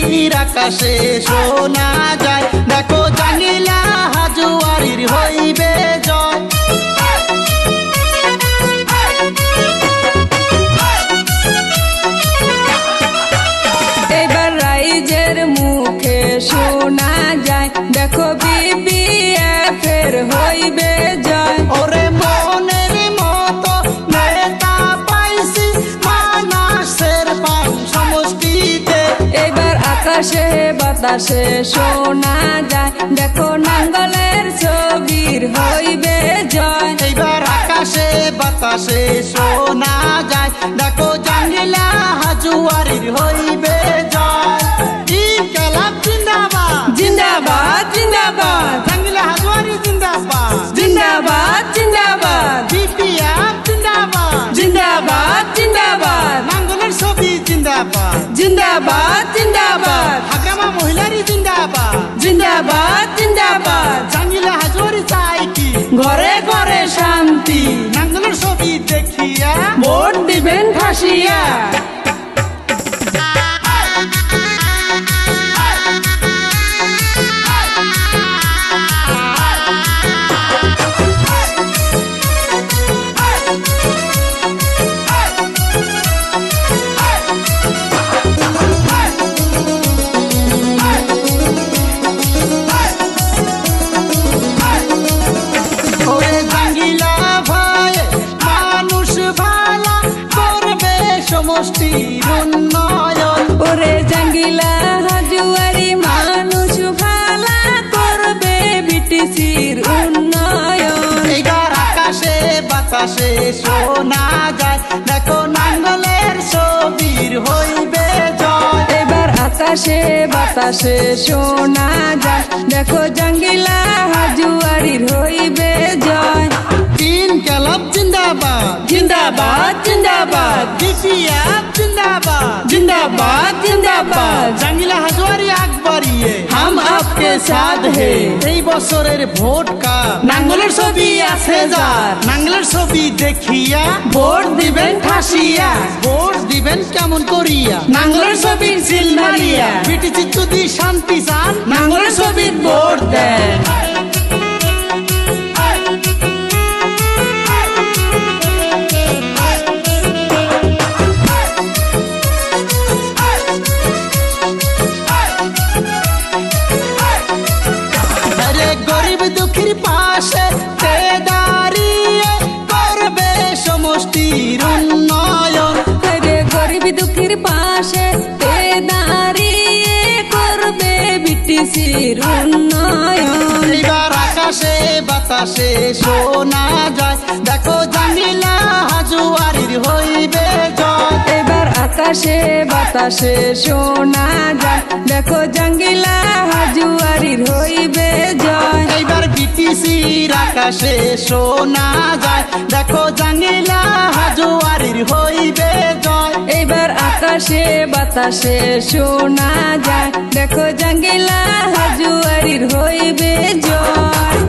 শিশির আকাশে শোনা যায়, দেখো জাঙ্গিলা হাজুয়ারির হইবে জয়। এবার রাইজের মুখে শোনা যায়, দেখো বিপিএফের হইবে জয়। ওরে মনের মতো নেতা পাইছি মানাসের পান সমষ্টিতে। এবার আকাশে বাতাসে শোনা যায়, দেখো নাঙ্গলের ছবির হইবে জয়। এইবার আকাশে বাতাসে শোনা যায়, দেখো জাঙ্গিলা হাজুয়ারির হইবে জয়। ইনকালাব জিন্দাবাদ জিন্দাবাদ জিন্দাবাদ জাঙ্গিলা হাজুয়ারি জিন্দাবাদ জিন্দাবাদ জিন্দাবাদ বিপিএফ জিন্দাবাদ জিন্দাবাদ জিন্দাবাদ নাঙ্গলের ছবি জিন্দাবাদ জিন্দাবাদ জিন্দাবাদ হাগ্রামা মহিলারি জিন্দাবাদ জিন্দাবাদ জিন্দাবাদ জাঙ্গিলা হাজুয়ারি চাই কি ঘরে ঘরে শান্তি, নাঙ্গলের ছবি দেখিয়া ভোট দিবেন ঠাসিয়া। ওরে জাঙ্গিলা ভাই মানুষ ভালা করবে সমষ্টির উন্নয়ন। ওরে জাঙ্গিলা হাজুয়ারি মানুষ ভালা করবে বিটিসির উন্নয়ন। এইবার আকাশে বাতাসে শোনা যায়, দেখো নাঙ্গলের ছবির হইবে জয়। এবার আকাশে বাতাসে শোনা যায়, দেখো জাঙ্গিলা হাজুয়ারির হইবে জয়। ইনকালাব জিন্দাবাদ জিন্দাবাদ জিন্দাবাদ বিপিএফ জিন্দাবাদ জিন্দাবাদ জিন্দাবাদ জাঙ্গিলা হাজুয়ারি আকবরিয়ে हम आपके साथ है। এই বছরের ভোট কার নাঙ্গলের ছবি আছে যার, নাঙ্গলের ছবি দেখিয়া ভোট দিবেন ঠাসিয়া। ভোট দিবেন কেমন করিয়া নাঙ্গলের ছবির সিল মারিয়া, বিটিসি যদি শান্তি চান নাঙ্গলের ছবির ভোট দেন। আরে গরিব দুঃখীর পাশে তে দাঁড়িয়ে করবে সমষ্টির উন্নয়ন। রে গরিব দুঃখীর পাশে তে দাঁড়িয়ে করবে বিটিসির উন্নয়ন। এইবার আকাশে বাতাসে শোনা যায়, দেখো জাঙ্গিলা হাজুয়ারির হইবে জয়। এবার আকাশে বাতাসে শোনা যায়, দেখো জাঙ্গিলা হাজুয়ারির হইবে জয়। এইবার বিটিসির আকাশে শোনা যায়, দেখো জাঙ্গিলা হাজুয়ারির হইবে জয়। এবার আকাশে বাতাসে শোনা যায়, দেখো জাঙ্গিলা হাজুয়ারির হইবে জয়।